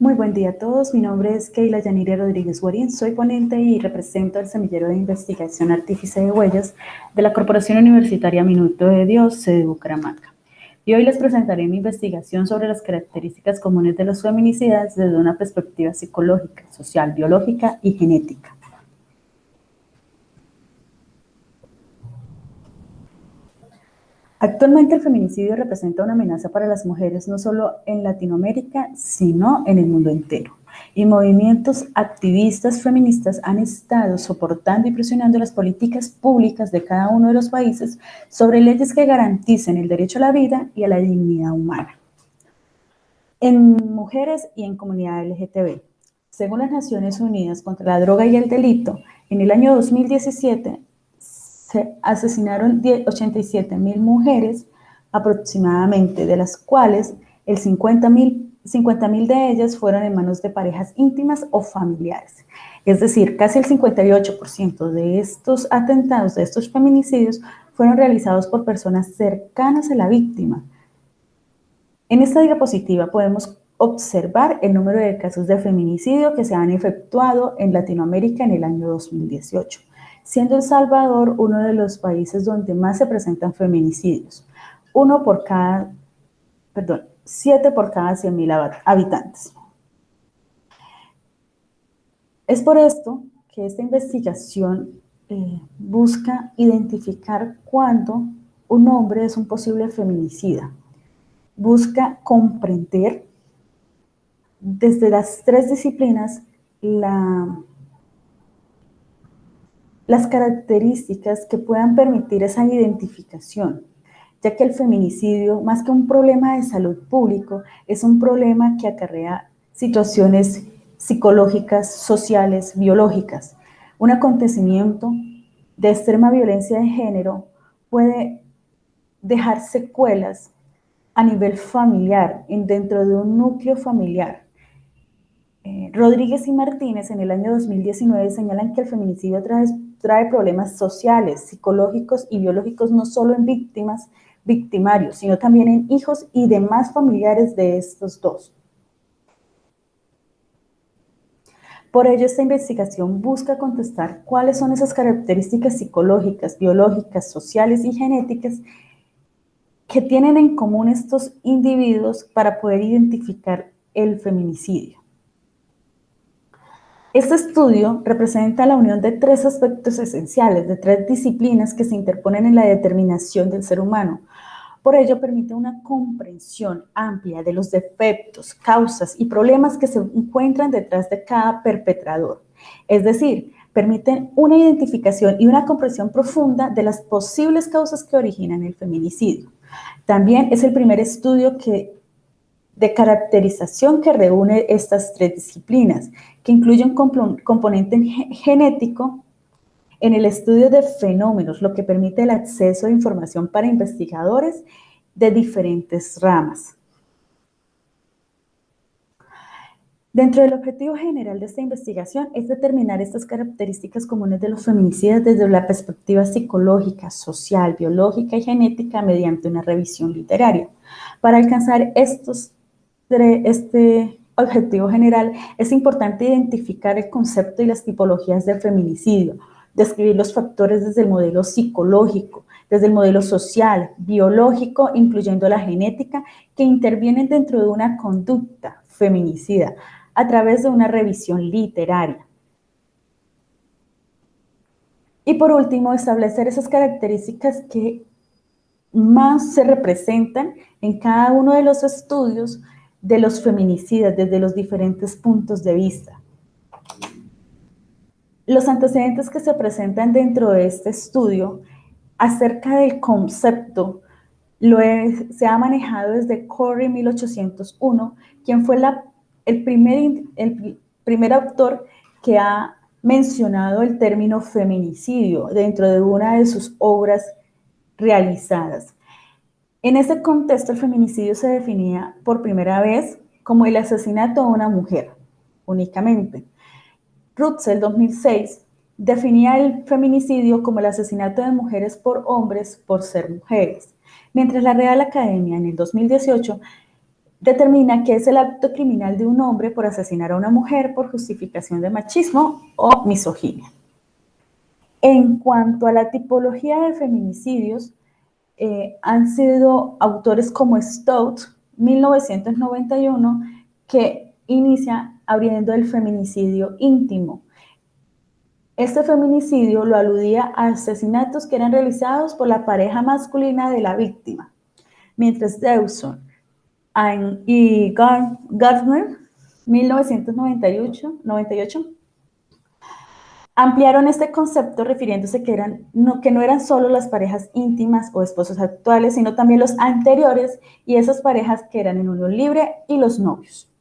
Muy buen día a todos. Mi nombre es Keila Yanire Rodríguez Guarín. Soy ponente y represento al Semillero de Investigación Artífice de Huellas de la Corporación Universitaria Minuto de Dios, sede Bucaramanga. Y hoy les presentaré mi investigación sobre las características comunes de los feminicidas desde una perspectiva psicológica, social, biológica y genética. Actualmente el feminicidio representa una amenaza para las mujeres no solo en Latinoamérica, sino en el mundo entero. Y movimientos activistas feministas han estado soportando y presionando las políticas públicas de cada uno de los países sobre leyes que garanticen el derecho a la vida y a la dignidad humana. En mujeres y en comunidad LGTB. Según las Naciones Unidas contra la Droga y el Delito, en el año 2017 se asesinaron 87.000 mujeres aproximadamente, de las cuales el 50.000 de ellas fueron en manos de parejas íntimas o familiares. Es decir, casi el 58% de estos atentados, de estos feminicidios, fueron realizados por personas cercanas a la víctima. En esta diapositiva podemos observar el número de casos de feminicidio que se han efectuado en Latinoamérica en el año 2018, siendo El Salvador uno de los países donde más se presentan feminicidios, 7 por cada 100.000 habitantes. Es por esto que esta investigación busca identificar cuándo un hombre es un posible feminicida. Busca comprender desde las tres disciplinas las características que puedan permitir esa identificación, ya que el feminicidio, más que un problema de salud público, es un problema que acarrea situaciones psicológicas, sociales, biológicas. Un acontecimiento de extrema violencia de género puede dejar secuelas a nivel familiar, dentro de un núcleo familiar. Rodríguez y Martínez en el año 2019 señalan que el feminicidio trae problemas sociales, psicológicos y biológicos no solo en victimarios, sino también en hijos y demás familiares de estos dos. Por ello, esta investigación busca contestar cuáles son esas características psicológicas, biológicas, sociales y genéticas que tienen en común estos individuos para poder identificar el feminicidio. Este estudio representa la unión de tres aspectos esenciales, de tres disciplinas que se interponen en la determinación del ser humano. Por ello, permite una comprensión amplia de los defectos, causas y problemas que se encuentran detrás de cada perpetrador. Es decir, permiten una identificación y una comprensión profunda de las posibles causas que originan el feminicidio. También es el primer estudio de caracterización que reúne estas tres disciplinas, que incluye un componente genético en el estudio de fenómenos, lo que permite el acceso a información para investigadores de diferentes ramas. Dentro del objetivo general de esta investigación es determinar estas características comunes de los feminicidas desde la perspectiva psicológica, social, biológica y genética mediante una revisión literaria. Para alcanzar este objetivo general, es importante identificar el concepto y las tipologías del feminicidio, describir los factores desde el modelo psicológico, desde el modelo social, biológico, incluyendo la genética, que intervienen dentro de una conducta feminicida a través de una revisión literaria. Y por último, establecer esas características que más se representan en cada uno de los estudios de los feminicidas desde los diferentes puntos de vista. Los antecedentes que se presentan dentro de este estudio acerca del concepto se ha manejado desde Corey 1801, quien fue el primer autor que ha mencionado el término feminicidio dentro de una de sus obras realizadas. En ese contexto, el feminicidio se definía por primera vez como el asesinato de una mujer, únicamente. Rutzel, 2006, definía el feminicidio como el asesinato de mujeres por hombres por ser mujeres, mientras la Real Academia en el 2018 determina que es el acto criminal de un hombre por asesinar a una mujer por justificación de machismo o misoginia. En cuanto a la tipología de feminicidios, han sido autores como Stout, 1991, que inicia abriendo el feminicidio íntimo. Este feminicidio lo aludía a asesinatos que eran realizados por la pareja masculina de la víctima, mientras Dawson y Gardner, 1998, ampliaron este concepto refiriéndose que no eran solo las parejas íntimas o esposos actuales, sino también los anteriores y esas parejas que eran en unión libre y los novios.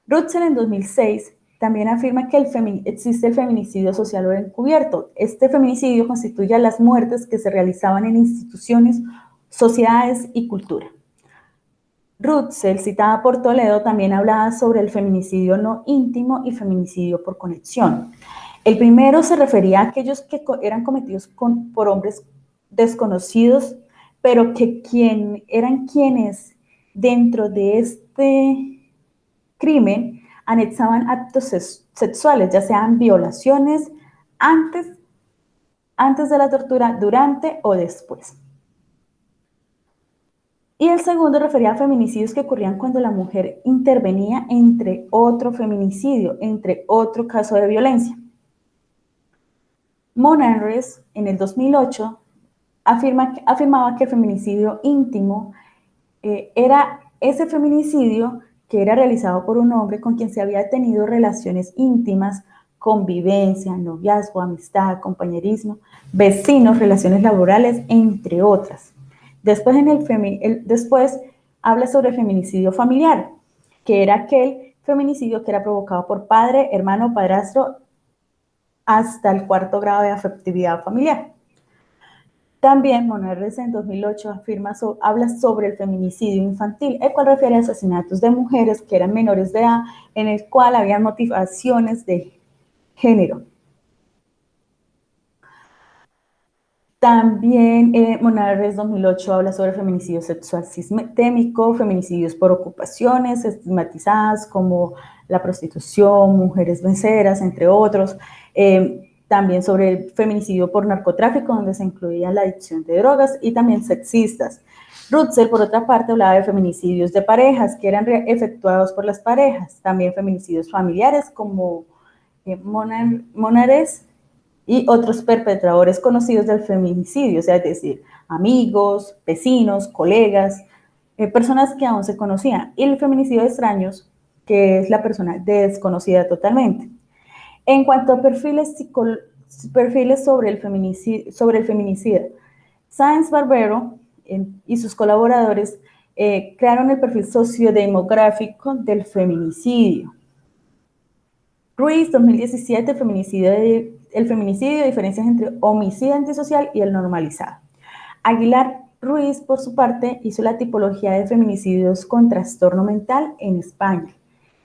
Rutzel en 2006 también afirma que existe el feminicidio social o encubierto. Este feminicidio constituye las muertes que se realizaban en instituciones, sociedades y cultura. Rutzel, citada por Toledo, también hablaba sobre el feminicidio no íntimo y feminicidio por conexión. El primero se refería a aquellos que eran cometidos por hombres desconocidos, pero que eran quienes dentro de este crimen anexaban actos sexuales, ya sean violaciones antes de la tortura, durante o después. Y el segundo refería a feminicidios que ocurrían cuando la mujer intervenía entre otro feminicidio, entre otro caso de violencia. Monarres, en el 2008, afirmaba que el feminicidio íntimo era ese feminicidio que era realizado por un hombre con quien se había tenido relaciones íntimas, convivencia, noviazgo, amistad, compañerismo, vecinos, relaciones laborales, entre otras. Después, después habla sobre el feminicidio familiar, que era aquel feminicidio que era provocado por padre, hermano, padrastro, hasta el 4º grado de afectividad familiar. También Monarres en 2008 habla sobre el feminicidio infantil, el cual refiere a asesinatos de mujeres que eran menores de edad, en el cual había motivaciones de género. También Monarres 2008 habla sobre el feminicidio sexual sistémico, feminicidios por ocupaciones estigmatizadas como la prostitución, mujeres meseras, entre otros. También sobre el feminicidio por narcotráfico, donde se incluía la adicción de drogas, y también sexistas. Rutzel, por otra parte, hablaba de feminicidios de parejas, que eran efectuados por las parejas. También feminicidios familiares, como Monarres y otros perpetradores conocidos del feminicidio, o sea, es decir, amigos, vecinos, colegas, personas que aún se conocían. Y el feminicidio de extraños, que es la persona desconocida totalmente. En cuanto a perfiles sobre el feminicida, Sáenz Barbero y sus colaboradores crearon el perfil sociodemográfico del feminicidio. Ruiz, 2017, el feminicidio, diferencias entre homicidio antisocial y el normalizado. Aguilar Ruiz, por su parte, hizo la tipología de feminicidios con trastorno mental en España.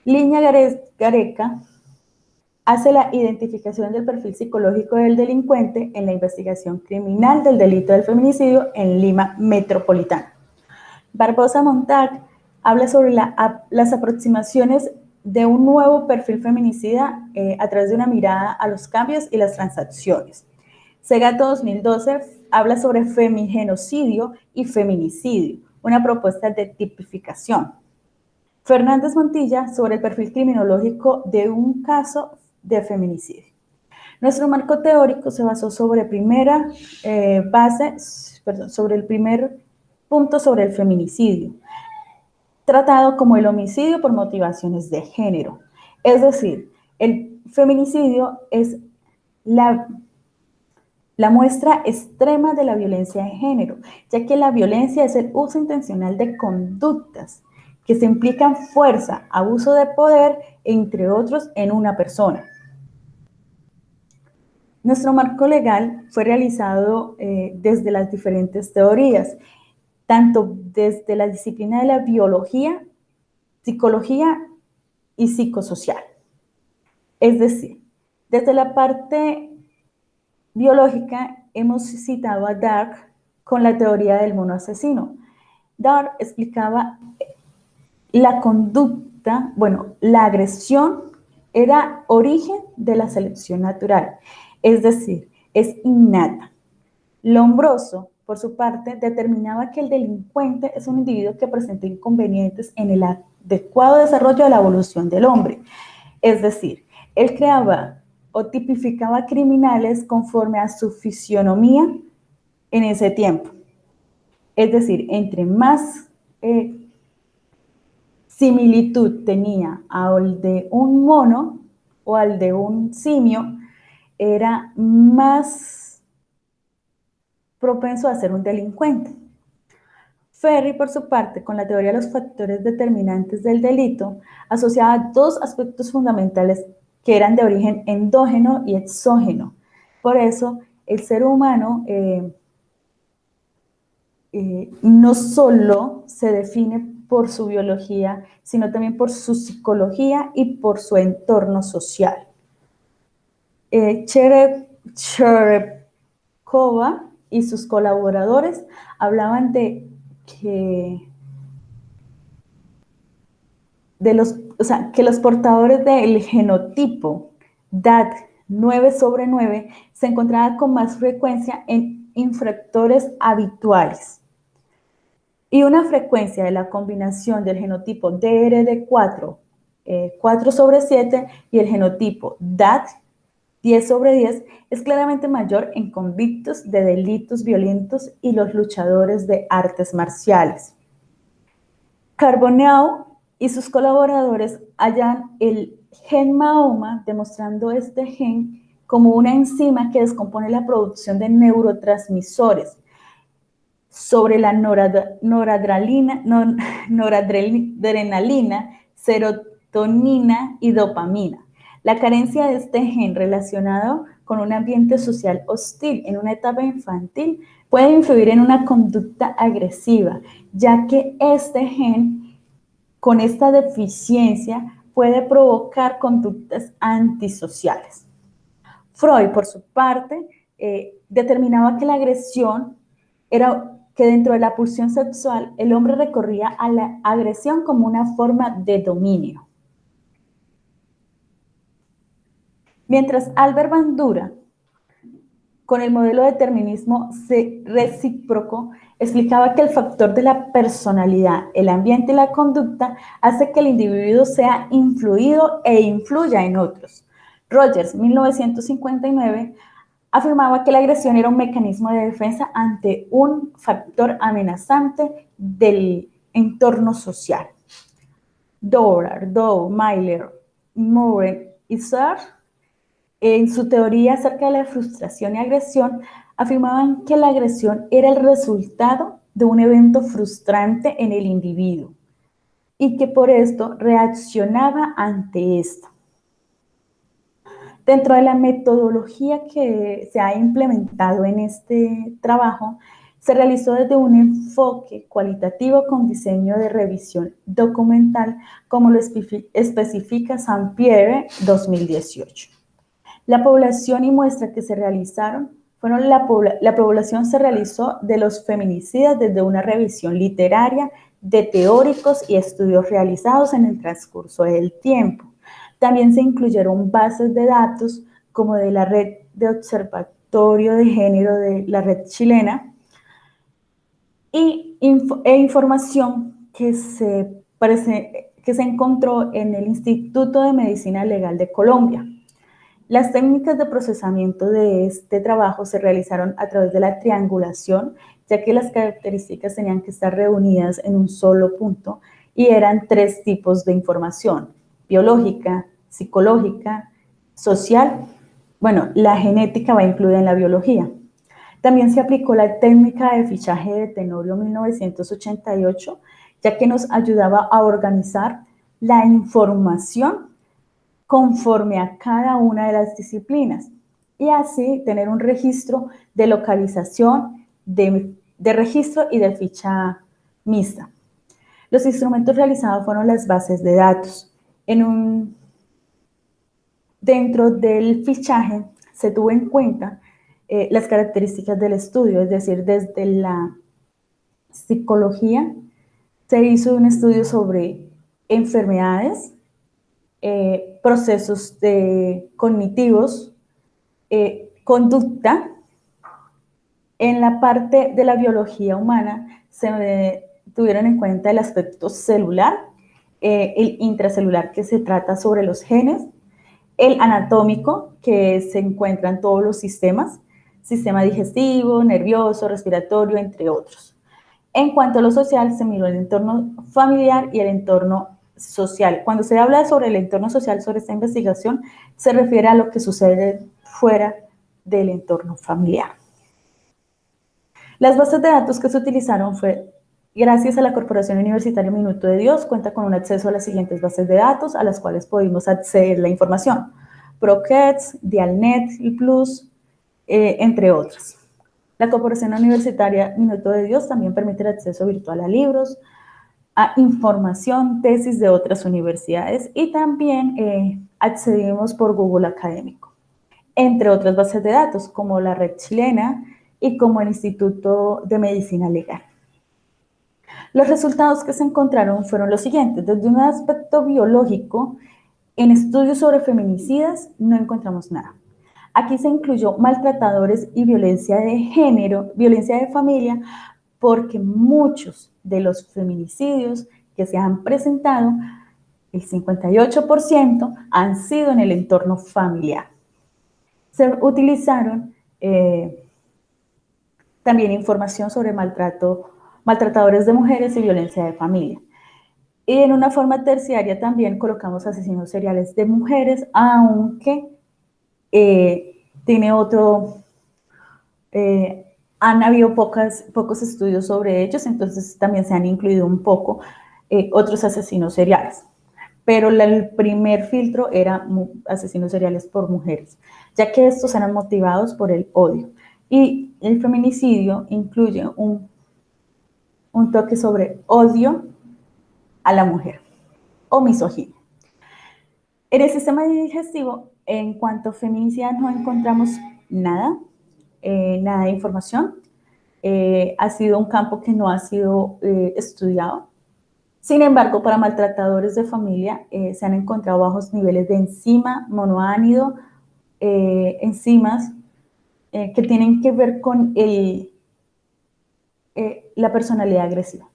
Liña Gareca hace la identificación del perfil psicológico del delincuente en la investigación criminal del delito del feminicidio en Lima Metropolitana. Barbosa Montag habla sobre las aproximaciones de un nuevo perfil feminicida a través de una mirada a los cambios y las transacciones. Segato 2012 habla sobre femigenocidio y feminicidio, una propuesta de tipificación. Fernández Montilla sobre el perfil criminológico de un caso de feminicidio. Nuestro marco teórico se basó sobre el primer punto sobre el feminicidio, tratado como el homicidio por motivaciones de género. Es decir, el feminicidio es la muestra extrema de la violencia de género, ya que la violencia es el uso intencional de conductas que se implican fuerza, abuso de poder, entre otros, en una persona. Nuestro marco legal fue realizado desde las diferentes teorías, tanto desde la disciplina de la biología, psicología y psicosocial. Es decir, desde la parte biológica hemos citado a Dark con la teoría del mono asesino. Dark explicaba la conducta, bueno, la agresión era origen de la selección natural, es decir, es innata. Lombroso, por su parte, determinaba que el delincuente es un individuo que presenta inconvenientes en el adecuado desarrollo de la evolución del hombre. Es decir, él creaba o tipificaba criminales conforme a su fisionomía en ese tiempo. Es decir, entre más similitud tenía al de un mono o al de un simio, era más propenso a ser un delincuente. Ferri, por su parte, con la teoría de los factores determinantes del delito, asociaba dos aspectos fundamentales que eran de origen endógeno y exógeno. Por eso, el ser humano no solo se define por su biología, sino también por su psicología y por su entorno social. Cherepkova y sus colaboradores hablaban de que los portadores del genotipo DAT 9/9 se encontraban con más frecuencia en infractores habituales. Y una frecuencia de la combinación del genotipo DRD4 4/7 y el genotipo DAT 10/10 es claramente mayor en convictos de delitos violentos y los luchadores de artes marciales. Carbonell y sus colaboradores hallan el gen Mahoma, demostrando este gen como una enzima que descompone la producción de neurotransmisores sobre la noradrenalina, serotonina y dopamina. La carencia de este gen relacionado con un ambiente social hostil en una etapa infantil puede influir en una conducta agresiva, ya que este gen, con esta deficiencia, puede provocar conductas antisociales. Freud, por su parte, determinaba que la agresión era que dentro de la pulsión sexual el hombre recorría a la agresión como una forma de dominio. Mientras Albert Bandura, con el modelo de determinismo recíproco, explicaba que el factor de la personalidad, el ambiente y la conducta hace que el individuo sea influido e influya en otros. Rogers, 1959, afirmaba que la agresión era un mecanismo de defensa ante un factor amenazante del entorno social. Dow, Myler, Moore y Sarr, en su teoría acerca de la frustración y agresión, afirmaban que la agresión era el resultado de un evento frustrante en el individuo y que por esto reaccionaba ante esto. Dentro de la metodología que se ha implementado en este trabajo, se realizó desde un enfoque cualitativo con diseño de revisión documental, como lo especifica Saint-Pierre 2018. La población y muestra que se realizaron fueron la población se realizó de los feminicidas desde una revisión literaria de teóricos y estudios realizados en el transcurso del tiempo. También se incluyeron bases de datos como de la red de observatorio de género de la red chilena e información que se encontró en el Instituto de Medicina Legal de Colombia. Las técnicas de procesamiento de este trabajo se realizaron a través de la triangulación, ya que las características tenían que estar reunidas en un solo punto y eran 3 tipos de información: biológica, psicológica, social. Bueno, la genética va incluida en la biología. También se aplicó la técnica de fichaje de Tenorio 1988, ya que nos ayudaba a organizar la información conforme a cada una de las disciplinas y así tener un registro de localización, de registro y de ficha mixta. Los instrumentos realizados fueron las bases de datos. Dentro del fichaje se tuvo en cuenta las características del estudio, es decir, desde la psicología se hizo un estudio sobre enfermedades, procesos cognitivos, conducta. En la parte de la biología humana se tuvieron en cuenta el aspecto celular, el intracelular, que se trata sobre los genes, el anatómico, que se encuentra en todos los sistemas, sistema digestivo, nervioso, respiratorio, entre otros. En cuanto a lo social, se miró el entorno familiar y el entorno social. Cuando se habla sobre el entorno social, sobre esta investigación, se refiere a lo que sucede fuera del entorno familiar. Las bases de datos que se utilizaron fue, gracias a la Corporación Universitaria Minuto de Dios, cuenta con un acceso a las siguientes bases de datos a las cuales pudimos acceder la información. ProQuest, Dialnet, Plus, entre otras. La Corporación Universitaria Minuto de Dios también permite el acceso virtual a libros, a información, tesis de otras universidades y también accedimos por Google Académico, entre otras bases de datos como la Red Chilena y como el Instituto de Medicina Legal. Los resultados que se encontraron fueron los siguientes. Desde un aspecto biológico, en estudios sobre feminicidas no encontramos nada. Aquí se incluyó maltratadores y violencia de género, violencia de familia, porque muchos de los feminicidios que se han presentado, el 58%, han sido en el entorno familiar. Se utilizaron también información sobre maltratadores de mujeres y violencia de familia. Y en una forma terciaria también colocamos asesinos seriales de mujeres, aunque tiene otro, han habido pocos estudios sobre ellos, entonces también se han incluido un poco otros asesinos seriales. Pero el primer filtro era asesinos seriales por mujeres, ya que estos eran motivados por el odio. Y el feminicidio incluye un toque sobre odio a la mujer o misoginia. En el sistema digestivo, en cuanto a feminicidio, no encontramos nada, nada de información. Ha sido un campo que no ha sido estudiado. Sin embargo, para maltratadores de familia se han encontrado bajos niveles de enzima monoácido, enzimas que tienen que ver con la personalidad agresiva.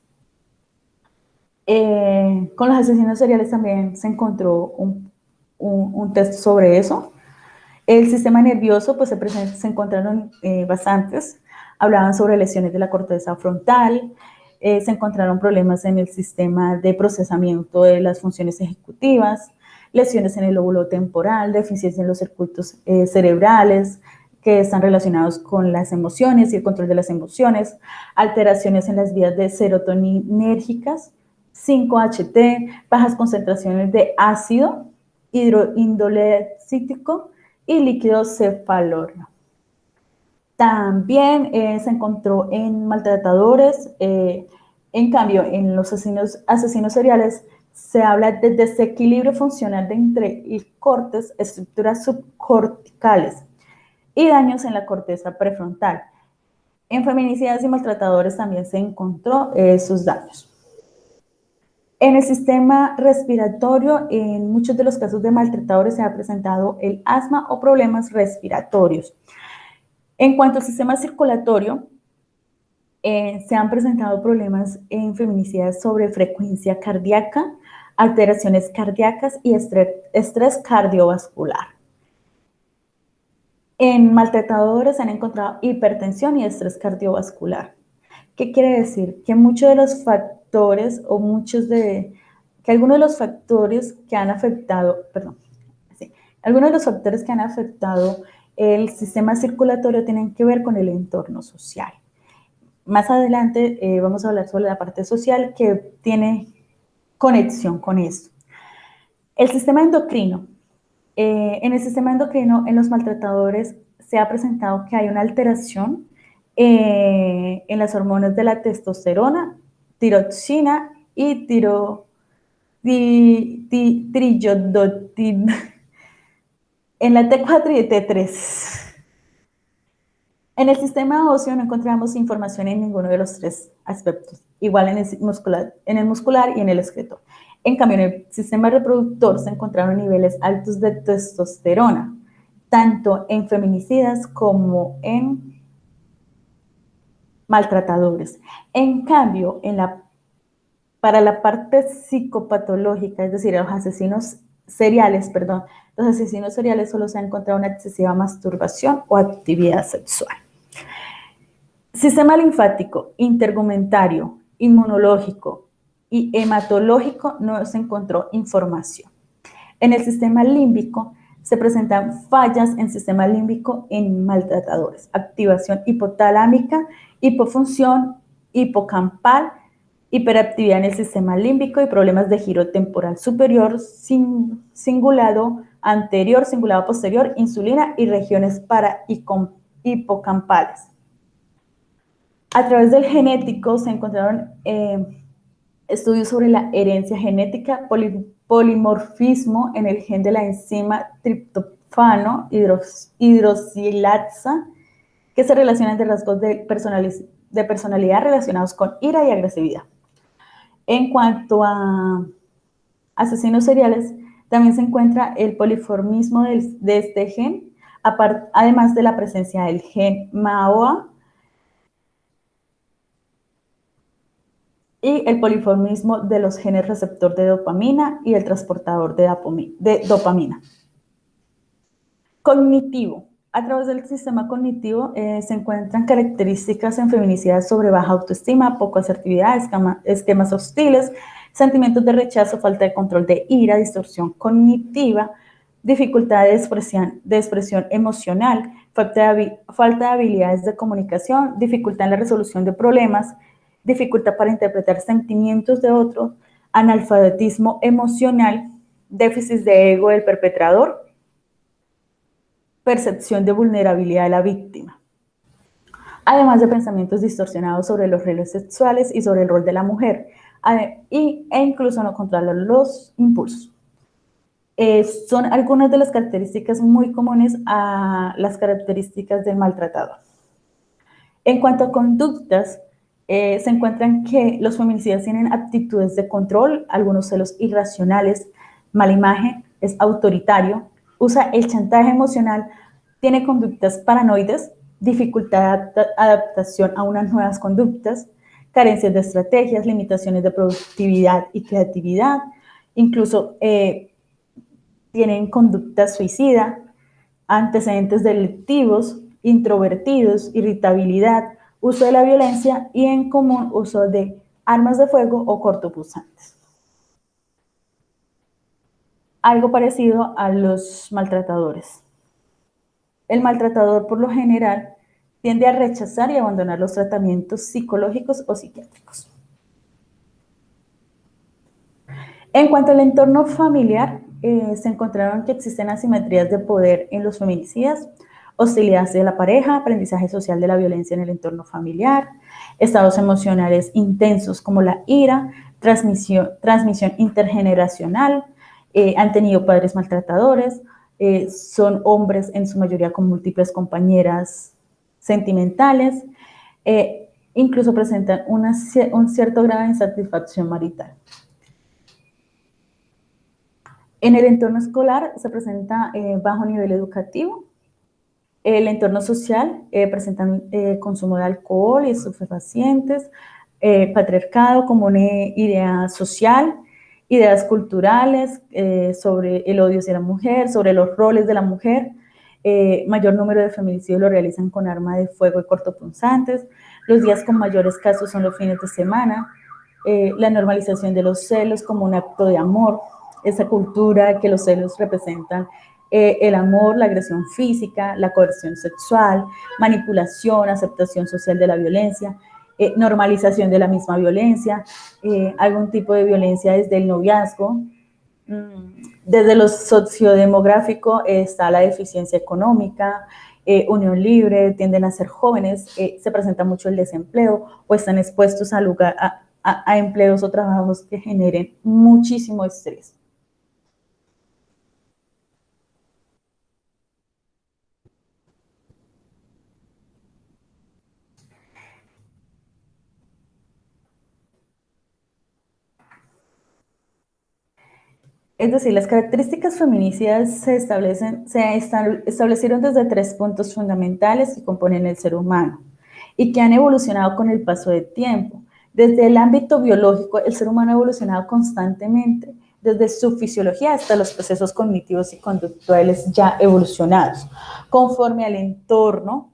Con los asesinos seriales también se encontró un test sobre eso. El sistema nervioso, pues se encontraron bastantes. Hablaban sobre lesiones de la corteza frontal, se encontraron problemas en el sistema de procesamiento de las funciones ejecutivas, lesiones en el lóbulo temporal, deficiencia en los circuitos cerebrales que están relacionados con las emociones y el control de las emociones, alteraciones en las vías de serotoninérgicas, 5-HT, bajas concentraciones de ácido hidroindolecítico y líquido cefalorrio. También se encontró en maltratadores, en cambio, en los asesinos seriales se habla de desequilibrio funcional de entre el córtex, estructuras subcorticales y daños en la corteza prefrontal. En feminicidas y maltratadores también se encontró esos daños. En el sistema respiratorio, en muchos de los casos de maltratadores se ha presentado el asma o problemas respiratorios. En cuanto al sistema circulatorio, se han presentado problemas en feminicidas sobre frecuencia cardíaca, alteraciones cardíacas y estrés cardiovascular. En maltratadores se han encontrado hipertensión y estrés cardiovascular. ¿Qué quiere decir? Que muchos de los factores algunos de los factores que han afectado, algunos de los factores que han afectado el sistema circulatorio tienen que ver con el entorno social. Más adelante vamos a hablar sobre la parte social que tiene conexión con esto. El sistema endocrino. En el sistema endocrino, en los maltratadores, se ha presentado que hay una alteración en las hormonas de la testosterona, tiroxina y trillodotina, en la T4 y T3. En el sistema óseo no encontramos información en ninguno de los tres aspectos, igual en el muscular y en el excretor. En cambio, en el sistema reproductor se encontraron niveles altos de testosterona, tanto en feminicidas como en maltratadores. En cambio, para la parte psicopatológica, es decir, los asesinos seriales, perdón, los asesinos seriales solo se ha encontrado una excesiva masturbación o actividad sexual. Sistema linfático, intergumentario, inmunológico y hematológico no se encontró información. En el sistema límbico se presentan fallas en sistema límbico en maltratadores, activación hipotalámica, hipofunción hipocampal, hiperactividad en el sistema límbico y problemas de giro temporal superior, cingulado anterior, cingulado posterior, insulina y regiones para hipocampales. A través del genético se encontraron estudios sobre la herencia genética, polimorfismo en el gen de la enzima triptofano hidroxilasa, que se relacionan de rasgos de personalidad relacionados con ira y agresividad. En cuanto a asesinos seriales, también se encuentra el poliformismo de este gen, además de la presencia del gen MAOA y el poliformismo de los genes receptor de dopamina y el transportador de dopamina. Cognitivo. A través del sistema cognitivo se encuentran características en feminicidas sobre baja autoestima, poca asertividad, esquemas hostiles, sentimientos de rechazo, falta de control de ira, distorsión cognitiva, dificultad de expresión emocional, falta de habilidades de comunicación, dificultad en la resolución de problemas, dificultad para interpretar sentimientos de otros, analfabetismo emocional, déficit de ego del perpetrador, percepción de vulnerabilidad de la víctima, además de pensamientos distorsionados sobre los roles sexuales y sobre el rol de la mujer, e incluso no controlar los impulsos. Son algunas de las características muy comunes a las características del maltratador. En cuanto a conductas, se encuentran que los feminicidas tienen actitudes de control, algunos celos irracionales, mala imagen, es autoritario, usa el chantaje emocional, tiene conductas paranoides, dificultad de adaptación a unas nuevas conductas, carencias de estrategias, limitaciones de productividad y creatividad, incluso tienen conducta suicida, antecedentes delictivos, introvertidos, irritabilidad, uso de la violencia y en común uso de armas de fuego o cortopunzantes. Algo parecido a los maltratadores. El maltratador, por lo general, tiende a rechazar y abandonar los tratamientos psicológicos o psiquiátricos. En cuanto al entorno familiar, se encontraron que existen asimetrías de poder en los feminicidas, hostilidad hacia la pareja, aprendizaje social de la violencia en el entorno familiar, estados emocionales intensos como la ira, transmisión intergeneracional, han tenido padres maltratadores, son hombres en su mayoría con múltiples compañeras sentimentales, incluso presentan un cierto grado de insatisfacción marital. En el entorno escolar se presenta bajo nivel educativo. El entorno social presentan consumo de alcohol y estupefacientes, patriarcado como una idea social, ideas culturales sobre el odio hacia la mujer, sobre los roles de la mujer. Mayor número de feminicidios lo realizan con arma de fuego y cortopunzantes. Los días con mayores casos son los fines de semana. La normalización de los celos como un acto de amor, esa cultura que los celos representan el amor, la agresión física, la coerción sexual, manipulación, aceptación social de la violencia, normalización de la misma violencia, algún tipo de violencia desde el noviazgo. Desde lo sociodemográfico está la deficiencia económica, unión libre, tienden a ser jóvenes, se presenta mucho el desempleo o están expuestos a empleos o trabajos que generen muchísimo estrés. Es decir, las características feminicidas establecieron desde 3 puntos fundamentales que componen el ser humano y que han evolucionado con el paso del tiempo. Desde el ámbito biológico, el ser humano ha evolucionado constantemente, desde su fisiología hasta los procesos cognitivos y conductuales ya evolucionados. Conforme al entorno,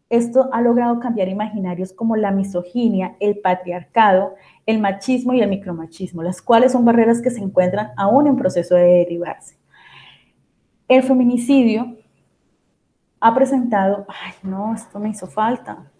esto ha logrado cambiar imaginarios como la misoginia, el patriarcado, el machismo y el micromachismo, las cuales son barreras que se encuentran aún en proceso de derivarse. El feminicidio ha presentado, ay no, esto me hizo falta,